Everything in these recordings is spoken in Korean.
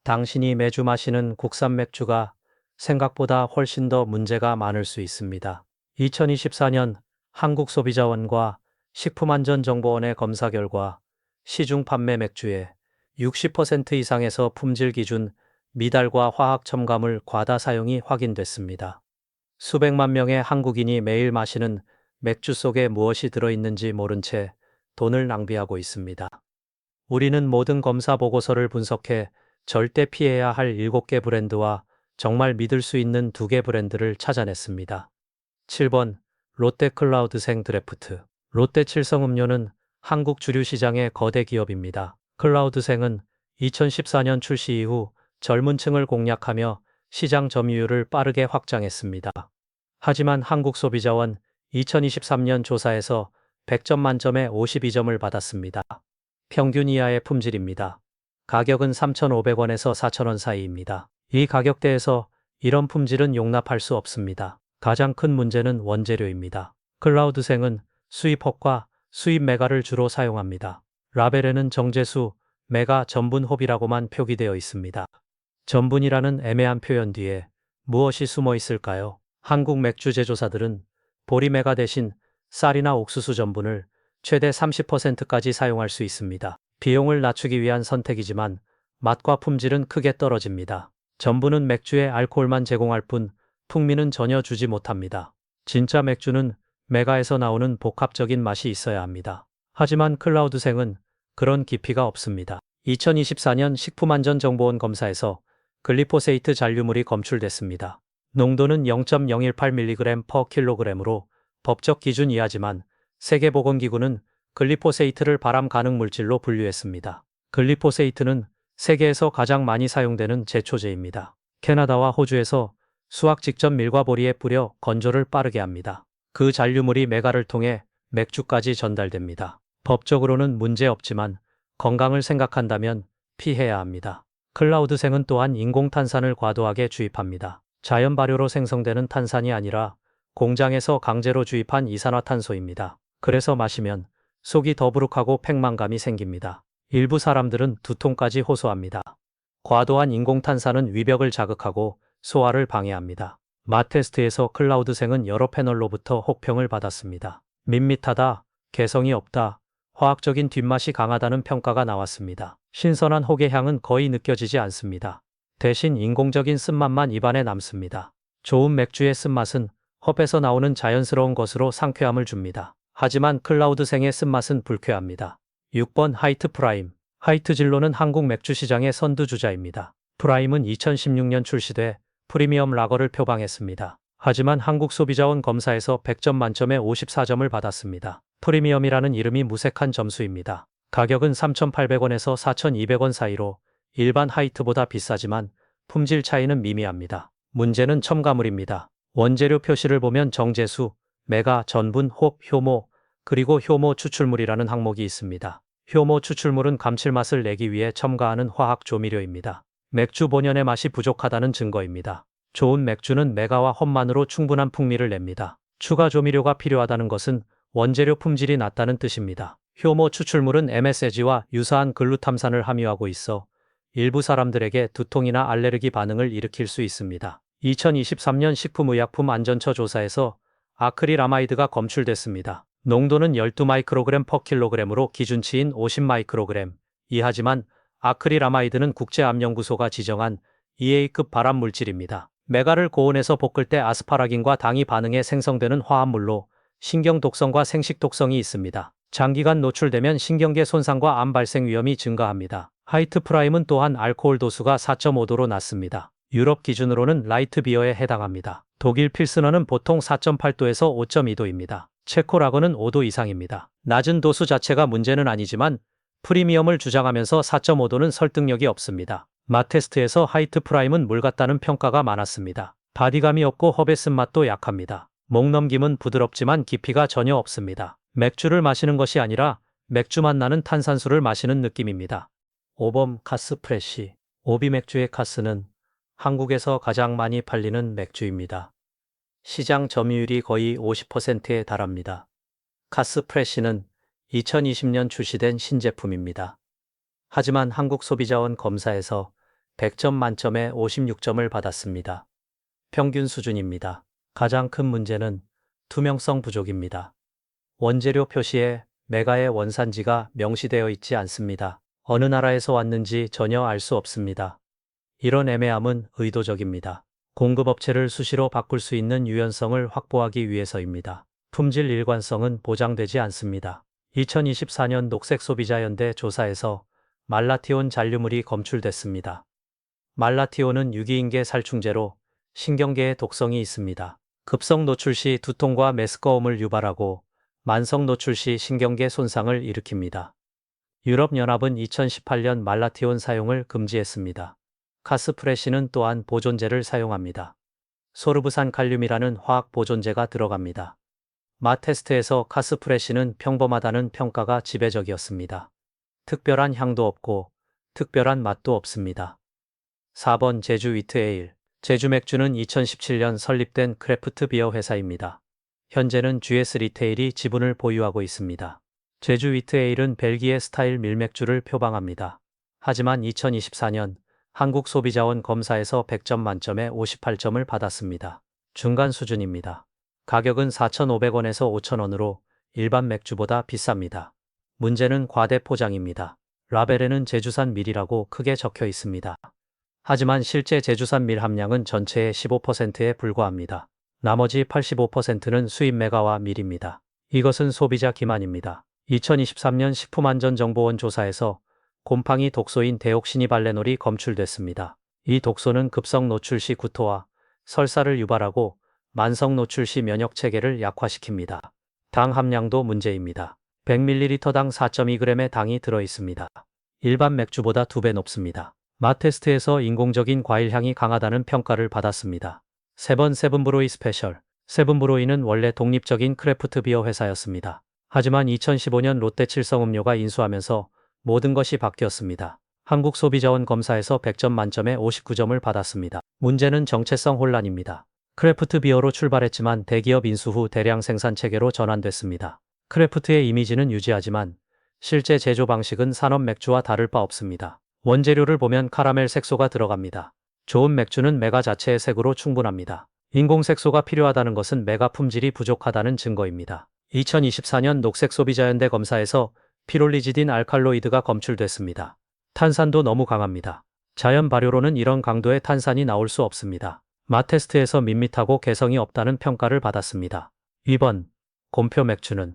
당신이 매주 마시는 국산 맥주가 생각보다 훨씬 더 문제가 많을 수 있습니다. 2024년 한국소비자원과 식품안전정보원의 검사 결과 시중 판매 맥주의 60% 이상에서 품질 기준 미달과 화학 첨가물 과다 사용이 확인됐습니다. 수백만 명의 한국인이 매일 마시는 맥주 속에 무엇이 들어있는지 모른 채 돈을 낭비하고 있습니다. 우리는 모든 검사 보고서를 분석해 절대 피해야 할 7개 브랜드와 정말 믿을 수 있는 2개 브랜드를 찾아냈습니다. 7번 롯데 클라우드생 드래프트. 롯데 칠성음료는 한국 주류 시장의 거대 기업입니다. 클라우드생은 2014년 출시 이후 젊은 층을 공략하며 시장 점유율을 빠르게 확장했습니다. 하지만 한국소비자원 2023년 조사에서 100점 만점에 52점을 받았습니다. 평균 이하의 품질입니다. 가격은 3,500원에서 4,000원 사이입니다. 이 가격대에서 이런 품질은 용납할 수 없습니다. 가장 큰 문제는 원재료입니다. 클라우드생은 수입헙과 수입 메가를 주로 사용합니다. 라벨에는 정제수, 메가, 전분 홉이라고만 표기되어 있습니다. 전분이라는 애매한 표현 뒤에 무엇이 숨어 있을까요? 한국 맥주 제조사들은 보리메가 대신 쌀이나 옥수수 전분을 최대 30%까지 사용할 수 있습니다. 비용을 낮추기 위한 선택이지만 맛과 품질은 크게 떨어집니다. 전분은 맥주에 알코올만 제공할 뿐 풍미는 전혀 주지 못합니다. 진짜 맥주는 메가에서 나오는 복합적인 맛이 있어야 합니다. 하지만 클라우드생은 그런 깊이가 없습니다. 2024년 식품안전정보원 검사에서 글리포세이트 잔류물이 검출됐습니다. 농도는 0.018mg/kg으로 법적 기준 이하지만 세계보건기구는 글리포세이트를 발암 가능 물질로 분류했습니다. 글리포세이트는 세계에서 가장 많이 사용되는 제초제입니다. 캐나다와 호주에서 수확 직전 밀과 보리에 뿌려 건조를 빠르게 합니다. 그 잔류물이 메가를 통해 맥주까지 전달됩니다. 법적으로는 문제 없지만 건강을 생각한다면 피해야 합니다. 클라우드생은 또한 인공탄산을 과도하게 주입합니다. 자연 발효로 생성되는 탄산이 아니라 공장에서 강제로 주입한 이산화탄소입니다. 그래서 마시면 속이 더부룩하고 팽만감이 생깁니다. 일부 사람들은 두통까지 호소합니다. 과도한 인공탄산은 위벽을 자극하고 소화를 방해합니다. 맛 테스트에서 클라우드생은 여러 패널로부터 혹평을 받았습니다. 밋밋하다, 개성이 없다, 화학적인 뒷맛이 강하다는 평가가 나왔습니다. 신선한 혹의 향은 거의 느껴지지 않습니다. 대신 인공적인 쓴맛만 입안에 남습니다. 좋은 맥주의 쓴맛은 헙에서 나오는 자연스러운 것으로 상쾌함을 줍니다. 하지만 클라우드생의 쓴맛은 불쾌합니다. 6번 하이트 프라임. 하이트 진로는 한국 맥주 시장의 선두주자입니다. 프라임은 2016년 출시돼 프리미엄 라거를 표방했습니다. 하지만 한국소비자원 검사에서 100점 만점에 54점을 받았습니다. 프리미엄이라는 이름이 무색한 점수입니다. 가격은 3,800원에서 4,200원 사이로 일반 하이트보다 비싸지만 품질 차이는 미미합니다. 문제는 첨가물입니다. 원재료 표시를 보면 정제수, 메가, 전분, 홉, 효모, 그리고 효모 추출물이라는 항목이 있습니다. 효모 추출물은 감칠맛을 내기 위해 첨가하는 화학 조미료입니다. 맥주 본연의 맛이 부족하다는 증거입니다. 좋은 맥주는 메가와 홉만으로 충분한 풍미를 냅니다. 추가 조미료가 필요하다는 것은 원재료 품질이 낮다는 뜻입니다. 효모 추출물은 MSG와 유사한 글루탐산을 함유하고 있어 일부 사람들에게 두통이나 알레르기 반응을 일으킬 수 있습니다. 2023년 식품의약품안전처 조사에서 아크릴아마이드가 검출됐습니다. 농도는 12마이크로그램/kg으로 기준치인 50마이크로그램 이하지만 아크릴아마이드는 국제암연구소가 지정한 EA급 발암 물질입니다. 메가를 고온에서 볶을 때 아스파라긴과 당이 반응해 생성되는 화합물로 신경 독성과 생식 독성이 있습니다. 장기간 노출되면 신경계 손상과 암 발생 위험이 증가합니다. 하이트 프라임은 또한 알코올 도수가 4.5도로 낮습니다. 유럽 기준으로는 라이트 비어에 해당합니다. 독일 필스너는 보통 4.8도에서 5.2도입니다. 체코 라거는 5도 이상입니다. 낮은 도수 자체가 문제는 아니지만 프리미엄을 주장하면서 4.5도는 설득력이 없습니다. 맛 테스트에서 하이트 프라임은 물 같다는 평가가 많았습니다. 바디감이 없고 헙의 쓴맛도 약합니다. 목 넘김은 부드럽지만 깊이가 전혀 없습니다. 맥주를 마시는 것이 아니라 맥주맛 나는 탄산수를 마시는 느낌입니다. 5번 카스 프레쉬. 오비 맥주의 카스는 한국에서 가장 많이 팔리는 맥주입니다. 시장 점유율이 거의 50%에 달합니다. 카스 프레쉬는 2020년 출시된 신제품입니다. 하지만 한국소비자원 검사에서 100점 만점에 56점을 받았습니다. 평균 수준입니다. 가장 큰 문제는 투명성 부족입니다. 원재료 표시에 메가의 원산지가 명시되어 있지 않습니다. 어느 나라에서 왔는지 전혀 알 수 없습니다. 이런 애매함은 의도적입니다. 공급업체를 수시로 바꿀 수 있는 유연성을 확보하기 위해서입니다. 품질 일관성은 보장되지 않습니다. 2024년 녹색소비자연대 조사에서 말라티온 잔류물이 검출됐습니다. 말라티온은 유기인계 살충제로 신경계에 독성이 있습니다. 급성 노출 시 두통과 메스꺼움을 유발하고 만성 노출 시 신경계 손상을 일으킵니다. 유럽연합은 2018년 말라티온 사용을 금지했습니다. 카스프레시는 또한 보존제를 사용합니다. 소르브산 칼륨이라는 화학 보존제가 들어갑니다. 맛 테스트에서 카스프레시는 평범하다는 평가가 지배적이었습니다. 특별한 향도 없고 특별한 맛도 없습니다. 4번 제주 위트에일. 제주 맥주는 2017년 설립된 크래프트 비어 회사입니다. 현재는 GS 리테일이 지분을 보유하고 있습니다. 제주 위트에일은 벨기에 스타일 밀맥주를 표방합니다. 하지만 2024년 한국소비자원 검사에서 100점 만점에 58점을 받았습니다. 중간 수준입니다. 가격은 4,500원에서 5,000원으로 일반 맥주보다 비쌉니다. 문제는 과대 포장입니다. 라벨에는 제주산 밀이라고 크게 적혀 있습니다. 하지만 실제 제주산 밀 함량은 전체의 15%에 불과합니다. 나머지 85%는 수입 메가와 밀입니다. 이것은 소비자 기만입니다. 2023년 식품안전정보원 조사에서 곰팡이 독소인 데옥시니발레놀이 검출됐습니다. 이 독소는 급성 노출 시 구토와 설사를 유발하고 만성 노출 시 면역 체계를 약화시킵니다. 당 함량도 문제입니다. 100ml당 4.2g의 당이 들어 있습니다. 일반 맥주보다 2배 높습니다. 맛 테스트에서 인공적인 과일 향이 강하다는 평가를 받았습니다. 3번 세븐브로이 스페셜. 세븐브로이는 원래 독립적인 크래프트 비어 회사였습니다. 하지만 2015년 롯데 칠성음료가 인수하면서 모든 것이 바뀌었습니다. 한국소비자원 검사에서 100점 만점에 59점을 받았습니다. 문제는 정체성 혼란입니다. 크래프트 비어로 출발했지만 대기업 인수 후 대량 생산 체계로 전환됐습니다. 크래프트의 이미지는 유지하지만 실제 제조 방식은 산업 맥주와 다를 바 없습니다. 원재료를 보면 카라멜 색소가 들어갑니다. 좋은 맥주는 메가 자체의 색으로 충분합니다. 인공 색소가 필요하다는 것은 메가 품질이 부족하다는 증거입니다. 2024년 녹색소비자연대 검사에서 피롤리지딘 알칼로이드가 검출됐습니다. 탄산도 너무 강합니다. 자연 발효로는 이런 강도의 탄산이 나올 수 없습니다. 맛 테스트에서 밋밋하고 개성이 없다는 평가를 받았습니다. 2번 곰표 맥주는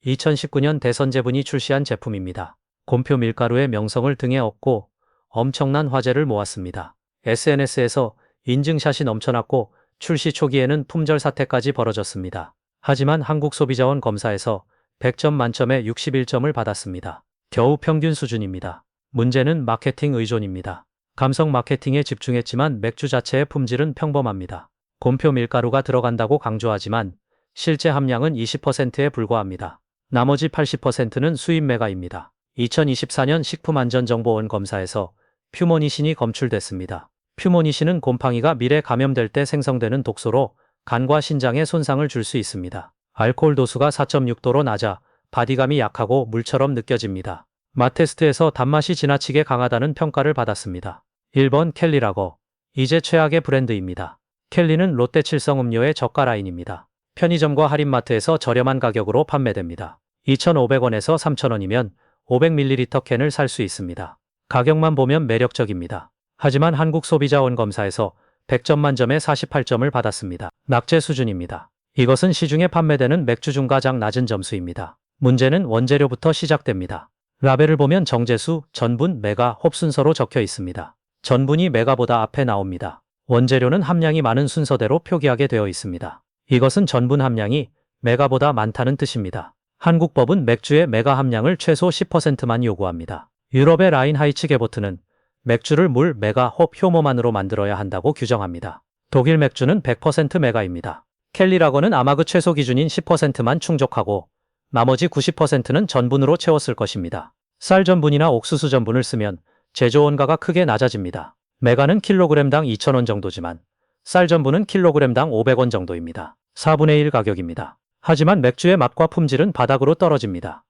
2019년 대선제분이 출시한 제품입니다. 곰표 밀가루의 명성을 등에 업고 엄청난 화제를 모았습니다. SNS에서 인증샷이 넘쳐났고 출시 초기에는 품절 사태까지 벌어졌습니다. 하지만 한국소비자원 검사에서 100점 만점에 61점을 받았습니다. 겨우 평균 수준입니다. 문제는 마케팅 의존입니다. 감성 마케팅에 집중했지만 맥주 자체의 품질은 평범합니다. 곰표 밀가루가 들어간다고 강조하지만 실제 함량은 20%에 불과합니다. 나머지 80%는 수입 메가입니다. 2024년 식품안전정보원 검사에서 퓨모니신이 검출됐습니다. 퓨모니신은 곰팡이가 밀에 감염될 때 생성되는 독소로 간과 신장에 손상을 줄 수 있습니다. 알코올 도수가 4.6도로 낮아 바디감이 약하고 물처럼 느껴집니다. 맛 테스트에서 단맛이 지나치게 강하다는 평가를 받았습니다. 1번 켈리라거. 이제 최악의 브랜드입니다. 켈리는 롯데 칠성음료의 저가 라인입니다. 편의점과 할인마트에서 저렴한 가격으로 판매됩니다. 2,500원에서 3,000원이면 500ml 캔을 살 수 있습니다. 가격만 보면 매력적입니다. 하지만 한국소비자원 검사에서 100점 만점에 48점을 받았습니다. 낙제 수준입니다. 이것은 시중에 판매되는 맥주 중 가장 낮은 점수입니다. 문제는 원재료부터 시작됩니다. 라벨을 보면 정제수, 전분, 메가, 홉 순서로 적혀 있습니다. 전분이 메가보다 앞에 나옵니다. 원재료는 함량이 많은 순서대로 표기하게 되어 있습니다. 이것은 전분 함량이 메가보다 많다는 뜻입니다. 한국 법은 맥주의 메가 함량을 최소 10%만 요구합니다. 유럽의 라인하이츠 게보트는 맥주를 물, 메가, 홉, 효모만으로 만들어야 한다고 규정합니다. 독일 맥주는 100% 메가입니다. 켈리라거는 아마 그 최소 기준인 10%만 충족하고 나머지 90%는 전분으로 채웠을 것입니다. 쌀 전분이나 옥수수 전분을 쓰면 제조 원가가 크게 낮아집니다. 메가는 킬로그램당 2,000원 정도지만 쌀 전분은 킬로그램당 500원 정도입니다. 4분의 1 가격입니다. 하지만 맥주의 맛과 품질은 바닥으로 떨어집니다.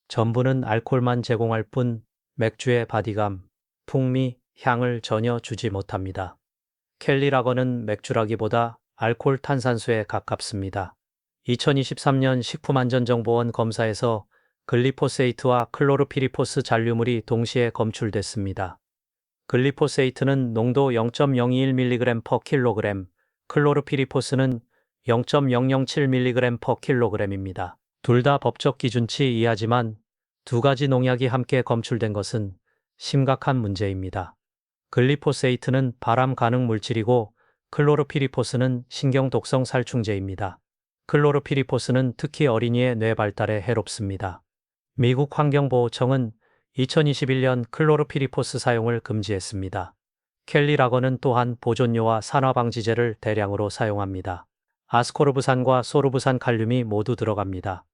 전분은 알코올만 제공할 뿐 맥주의 바디감, 풍미, 향을 전혀 주지 못합니다. 켈리 라거는 맥주라기보다 알코올 탄산수에 가깝습니다. 2023년 식품안전정보원 검사에서 글리포세이트와 클로르피리포스 잔류물이 동시에 검출됐습니다. 글리포세이트는 농도 0.021mg/kg, 클로르피리포스는 0.007mg/kg입니다. 둘 다 법적 기준치 이하지만 두 가지 농약이 함께 검출된 것은 심각한 문제입니다. 글리포세이트는 발암 가능 물질이고 클로르피리포스는 신경독성 살충제입니다. 클로르피리포스는 특히 어린이의 뇌 발달에 해롭습니다. 미국 환경보호청은 2021년 클로르피리포스 사용을 금지했습니다. 켈리 라거는 또한 보존료와 산화방지제를 대량으로 사용합니다. 아스코르브산과 소르브산 칼륨이 모두 들어갑니다.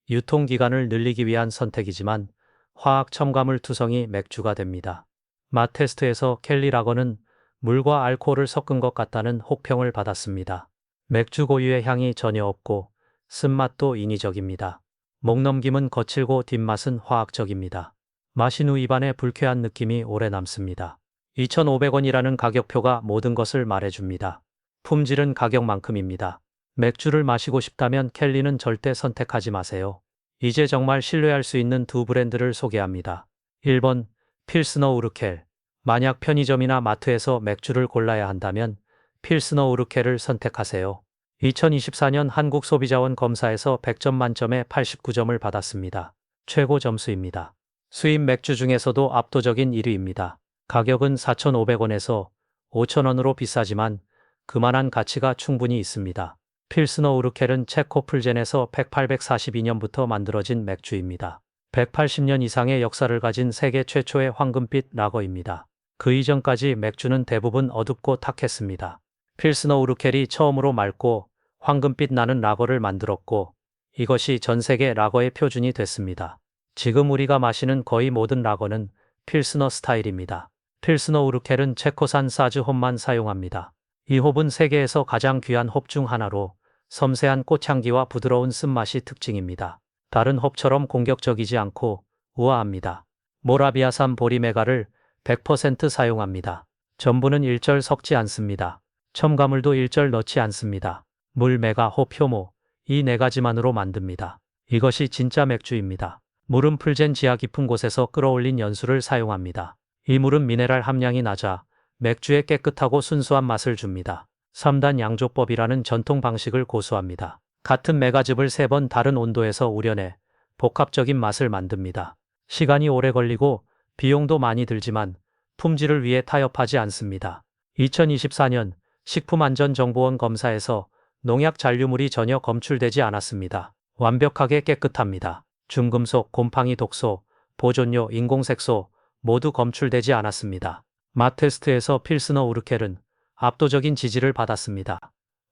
유통기간을 늘리기 위한 선택이지만 화학 첨가물 투성이 맥주가 됩니다. 맛 테스트에서 켈리 라거는 물과 알코올을 섞은 것 같다는 혹평을 받았습니다. 맥주 고유의 향이 전혀 없고 쓴맛도 인위적입니다. 목 넘김은 거칠고 뒷맛은 화학적입니다. 마신 후 입안에 불쾌한 느낌이 오래 남습니다. 2,500원이라는 가격표가 모든 것을 말해줍니다. 품질은 가격만큼입니다. 맥주를 마시고 싶다면 켈리는 절대 선택하지 마세요. 이제 정말 신뢰할 수 있는 두 브랜드를 소개합니다. 1번 필스너 우르켈. 만약 편의점이나 마트에서 맥주를 골라야 한다면 필스너 우르켈을 선택하세요. 2024년 한국소비자원 검사에서 100점 만점에 89점을 받았습니다. 최고 점수입니다. 수입 맥주 중에서도 압도적인 1위입니다. 가격은 4,500원에서 5,000원으로 비싸지만 그만한 가치가 충분히 있습니다. 필스너 우르켈은 체코 풀젠에서 1842년부터 만들어진 맥주입니다. 180년 이상의 역사를 가진 세계 최초의 황금빛 라거입니다. 그 이전까지 맥주는 대부분 어둡고 탁했습니다. 필스너 우르켈이 처음으로 맑고 황금빛 나는 라거를 만들었고 이것이 전 세계 라거의 표준이 됐습니다. 지금 우리가 마시는 거의 모든 라거는 필스너 스타일입니다. 필스너 우르켈은 체코산 사즈 홉만 사용합니다. 이 홉은 세계에서 가장 귀한 홉 중 하나로 섬세한 꽃향기와 부드러운 쓴맛이 특징입니다. 다른 홉처럼 공격적이지 않고 우아합니다. 모라비아산 보리메가를 100% 사용합니다. 전분은 일절 섞지 않습니다. 첨가물도 일절 넣지 않습니다. 물, 메가, 홉, 효모 이 네 가지만으로 만듭니다. 이것이 진짜 맥주입니다. 물은 풀젠 지하 깊은 곳에서 끌어올린 연수를 사용합니다. 이 물은 미네랄 함량이 낮아 맥주에 깨끗하고 순수한 맛을 줍니다. 3단 양조법이라는 전통 방식을 고수합니다. 같은 메가즙을 3번 다른 온도에서 우려내 복합적인 맛을 만듭니다. 시간이 오래 걸리고 비용도 많이 들지만 품질을 위해 타협하지 않습니다. 2024년 식품안전정보원 검사에서 농약 잔류물이 전혀 검출되지 않았습니다. 완벽하게 깨끗합니다. 중금속, 곰팡이 독소, 보존료, 인공색소 모두 검출되지 않았습니다. 맛 테스트에서 필스너 우르켈은 압도적인 지지를 받았습니다.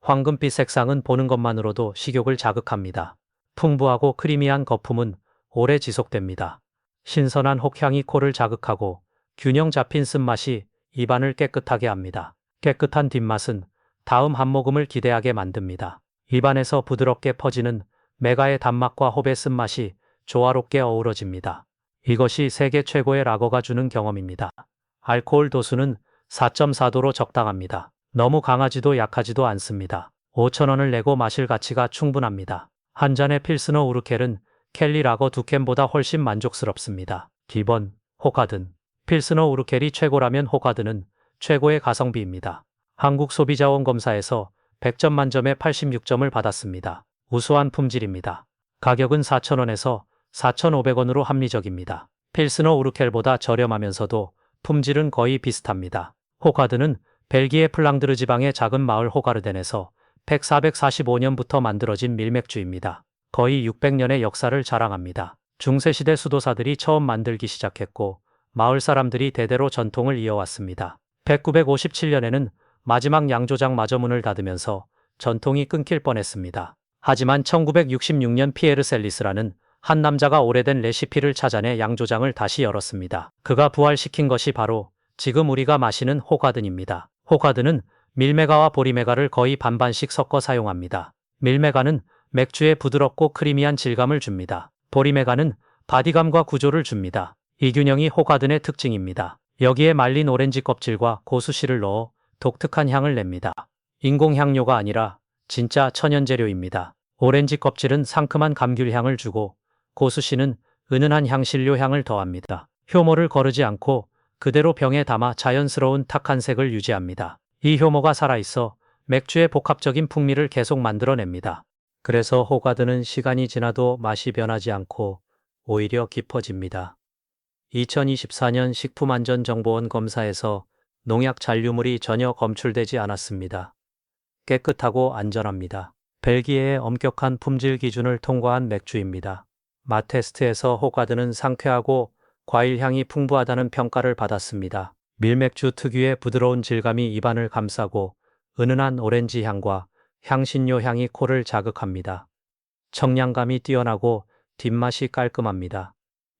황금빛 색상은 보는 것만으로도 식욕을 자극합니다. 풍부하고 크리미한 거품은 오래 지속됩니다. 신선한 혹향이 코를 자극하고 균형 잡힌 쓴맛이 입안을 깨끗하게 합니다. 깨끗한 뒷맛은 다음 한 모금을 기대하게 만듭니다. 입안에서 부드럽게 퍼지는 메가의 단맛과 홉의 쓴맛이 조화롭게 어우러집니다. 이것이 세계 최고의 라거가 주는 경험입니다. 알코올 도수는 4.4도로 적당합니다. 너무 강하지도 약하지도 않습니다. 5,000원을 내고 마실 가치가 충분합니다. 한 잔의 필스너 우르켈은 켈리 라거 2캔보다 훨씬 만족스럽습니다. 기본, 호가든. 필스너 우르켈이 최고라면 호가든은 최고의 가성비입니다. 한국소비자원 검사에서 100점 만점에 86점을 받았습니다. 우수한 품질입니다. 가격은 4,000원에서 4,500원으로 합리적입니다. 필스너 우르켈보다 저렴하면서도 품질은 거의 비슷합니다. 호가드는 벨기에 플랑드르 지방의 작은 마을 호가르덴에서 1445년부터 만들어진 밀맥주입니다. 거의 600년의 역사를 자랑합니다. 중세시대 수도사들이 처음 만들기 시작했고 마을 사람들이 대대로 전통을 이어왔습니다. 1957년에는 마지막 양조장마저 문을 닫으면서 전통이 끊길 뻔했습니다. 하지만 1966년 피에르 셀리스라는 한 남자가 오래된 레시피를 찾아내 양조장을 다시 열었습니다. 그가 부활시킨 것이 바로 지금 우리가 마시는 호가든입니다. 호가든은 밀메가와 보리메가를 거의 반반씩 섞어 사용합니다. 밀메가는 맥주에 부드럽고 크리미한 질감을 줍니다. 보리메가는 바디감과 구조를 줍니다. 이 균형이 호가든의 특징입니다. 여기에 말린 오렌지 껍질과 고수씨를 넣어 독특한 향을 냅니다. 인공향료가 아니라 진짜 천연재료입니다. 오렌지 껍질은 상큼한 감귤향을 주고 고수씨는 은은한 향신료 향을 더합니다. 효모를 거르지 않고 그대로 병에 담아 자연스러운 탁한 색을 유지합니다. 이 효모가 살아있어 맥주의 복합적인 풍미를 계속 만들어냅니다. 그래서 호가드는 시간이 지나도 맛이 변하지 않고 오히려 깊어집니다. 2024년 식품안전정보원 검사에서 농약 잔류물이 전혀 검출되지 않았습니다. 깨끗하고 안전합니다. 벨기에의 엄격한 품질 기준을 통과한 맥주입니다. 맛 테스트에서 호가드는 상쾌하고 과일 향이 풍부하다는 평가를 받았습니다. 밀맥주 특유의 부드러운 질감이 입안을 감싸고 은은한 오렌지 향과 향신료 향이 코를 자극합니다. 청량감이 뛰어나고 뒷맛이 깔끔합니다.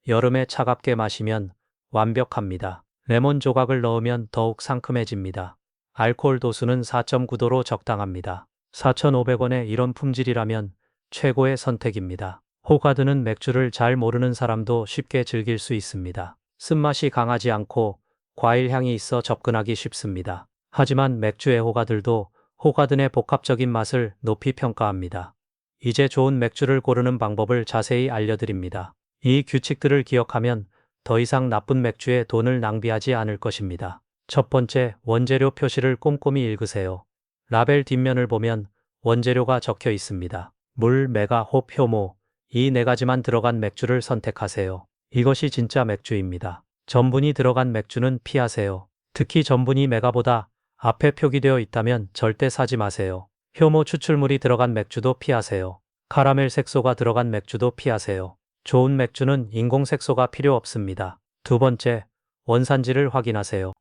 여름에 차갑게 마시면 완벽합니다. 레몬 조각을 넣으면 더욱 상큼해집니다. 알코올 도수는 4.9도로 적당합니다. 4,500원에 이런 품질이라면 최고의 선택입니다. 호가드는 맥주를 잘 모르는 사람도 쉽게 즐길 수 있습니다. 쓴맛이 강하지 않고 과일 향이 있어 접근하기 쉽습니다. 하지만 맥주 애호가들도 호가든의 복합적인 맛을 높이 평가합니다. 이제 좋은 맥주를 고르는 방법을 자세히 알려드립니다. 이 규칙들을 기억하면 더 이상 나쁜 맥주에 돈을 낭비하지 않을 것입니다. 첫 번째, 원재료 표시를 꼼꼼히 읽으세요. 라벨 뒷면을 보면 원재료가 적혀 있습니다. 물, 메가, 홉, 효모, 이 네 가지만 들어간 맥주를 선택하세요. 이것이 진짜 맥주입니다. 전분이 들어간 맥주는 피하세요. 특히 전분이 메가보다 앞에 표기되어 있다면 절대 사지 마세요. 효모 추출물이 들어간 맥주도 피하세요. 카라멜 색소가 들어간 맥주도 피하세요. 좋은 맥주는 인공 색소가 필요 없습니다. 두 번째, 원산지를 확인하세요.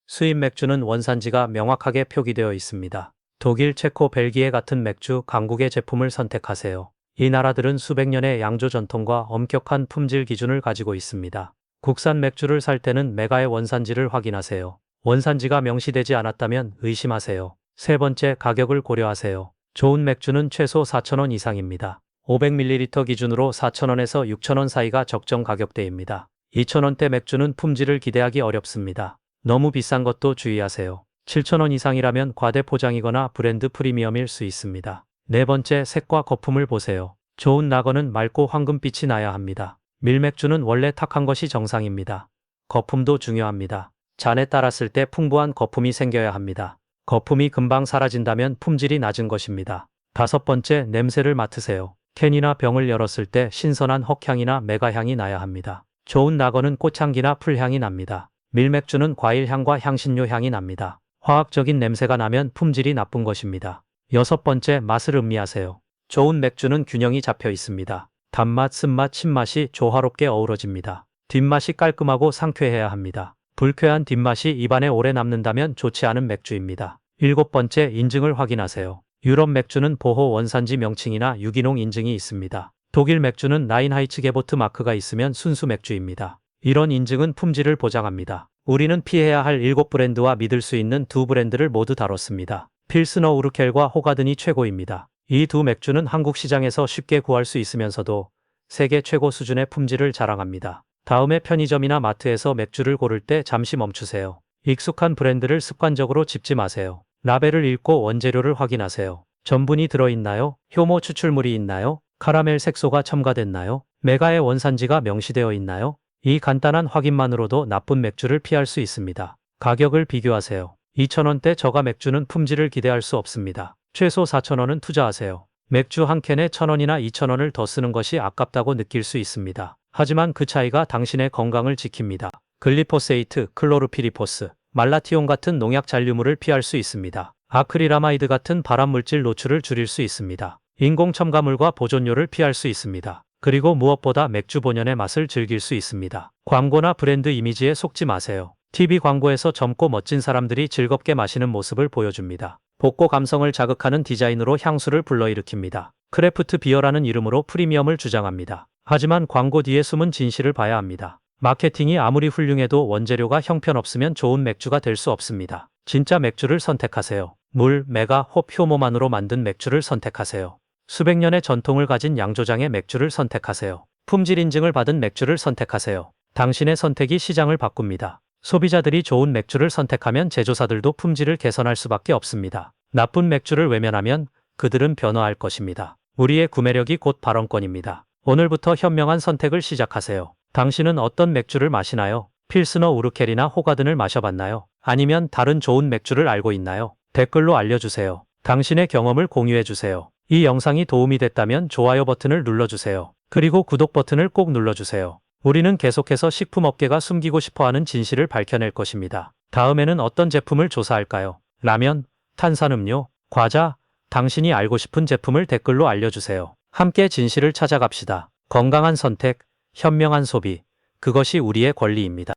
수입 맥주는 원산지가 명확하게 표기되어 있습니다. 독일, 체코, 벨기에 같은 맥주 강국의 제품을 선택하세요. 이 나라들은 수백 년의 양조 전통과 엄격한 품질 기준을 가지고 있습니다. 국산 맥주를 살 때는 메가의 원산지를 확인하세요. 원산지가 명시되지 않았다면 의심하세요. 세 번째, 가격을 고려하세요. 좋은 맥주는 최소 4,000원 이상입니다. 500ml 기준으로 4,000원에서 6,000원 사이가 적정 가격대입니다. 2,000원대 맥주는 품질을 기대하기 어렵습니다. 너무 비싼 것도 주의하세요. 7,000원 이상이라면 과대 포장이거나 브랜드 프리미엄일 수 있습니다. 네 번째, 색과 거품을 보세요. 좋은 라거는 맑고 황금빛이 나야 합니다. 밀맥주는 원래 탁한 것이 정상입니다. 거품도 중요합니다. 잔에 따랐을 때 풍부한 거품이 생겨야 합니다. 거품이 금방 사라진다면 품질이 낮은 것입니다. 다섯 번째, 냄새를 맡으세요. 캔이나 병을 열었을 때 신선한 헛향이나 메가향이 나야 합니다. 좋은 라거는 꽃향기나 풀향이 납니다. 밀맥주는 과일향과 향신료 향이 납니다. 화학적인 냄새가 나면 품질이 나쁜 것입니다. 여섯 번째, 맛을 음미하세요. 좋은 맥주는 균형이 잡혀 있습니다. 단맛, 쓴맛, 신맛이 조화롭게 어우러집니다. 뒷맛이 깔끔하고 상쾌해야 합니다. 불쾌한 뒷맛이 입안에 오래 남는다면 좋지 않은 맥주입니다. 일곱 번째, 인증을 확인하세요. 유럽 맥주는 보호 원산지 명칭이나 유기농 인증이 있습니다. 독일 맥주는 라인하이츠게보트 마크가 있으면 순수 맥주입니다. 이런 인증은 품질을 보장합니다. 우리는 피해야 할 7브랜드와 믿을 수 있는 2브랜드를 모두 다뤘습니다. 필스너 우르켈과 호가든이 최고입니다. 이 두 맥주는 한국 시장에서 쉽게 구할 수 있으면서도 세계 최고 수준의 품질을 자랑합니다. 다음에 편의점이나 마트에서 맥주를 고를 때 잠시 멈추세요. 익숙한 브랜드를 습관적으로 짚지 마세요. 라벨을 읽고 원재료를 확인하세요. 전분이 들어있나요? 효모 추출물이 있나요? 카라멜 색소가 첨가됐나요? 메가의 원산지가 명시되어 있나요? 이 간단한 확인만으로도 나쁜 맥주를 피할 수 있습니다. 가격을 비교하세요. 2,000원대 저가 맥주는 품질을 기대할 수 없습니다. 최소 4,000원은 투자하세요. 맥주 한 캔에 1,000원이나 2,000원을 더 쓰는 것이 아깝다고 느낄 수 있습니다. 하지만 그 차이가 당신의 건강을 지킵니다. 글리포세이트, 클로르피리포스, 말라티온 같은 농약 잔류물을 피할 수 있습니다. 아크릴아마이드 같은 발암물질 노출을 줄일 수 있습니다. 인공 첨가물과 보존료를 피할 수 있습니다. 그리고 무엇보다 맥주 본연의 맛을 즐길 수 있습니다. 광고나 브랜드 이미지에 속지 마세요. TV 광고에서 젊고 멋진 사람들이 즐겁게 마시는 모습을 보여줍니다. 복고 감성을 자극하는 디자인으로 향수를 불러일으킵니다. 크래프트 비어라는 이름으로 프리미엄을 주장합니다. 하지만 광고 뒤에 숨은 진실을 봐야 합니다. 마케팅이 아무리 훌륭해도 원재료가 형편없으면 좋은 맥주가 될 수 없습니다. 진짜 맥주를 선택하세요. 물, 메가, 홉, 효모만으로 만든 맥주를 선택하세요. 수백 년의 전통을 가진 양조장의 맥주를 선택하세요. 품질 인증을 받은 맥주를 선택하세요. 당신의 선택이 시장을 바꿉니다. 소비자들이 좋은 맥주를 선택하면 제조사들도 품질을 개선할 수밖에 없습니다. 나쁜 맥주를 외면하면 그들은 변화할 것입니다. 우리의 구매력이 곧 발언권입니다. 오늘부터 현명한 선택을 시작하세요. 당신은 어떤 맥주를 마시나요? 필스너 우르켈이나 호가든을 마셔봤나요? 아니면 다른 좋은 맥주를 알고 있나요? 댓글로 알려주세요. 당신의 경험을 공유해주세요. 이 영상이 도움이 됐다면 좋아요 버튼을 눌러주세요. 그리고 구독 버튼을 꼭 눌러주세요. 우리는 계속해서 식품업계가 숨기고 싶어하는 진실을 밝혀낼 것입니다. 다음에는 어떤 제품을 조사할까요? 라면, 탄산음료, 과자, 당신이 알고 싶은 제품을 댓글로 알려주세요. 함께 진실을 찾아갑시다. 건강한 선택, 현명한 소비, 그것이 우리의 권리입니다.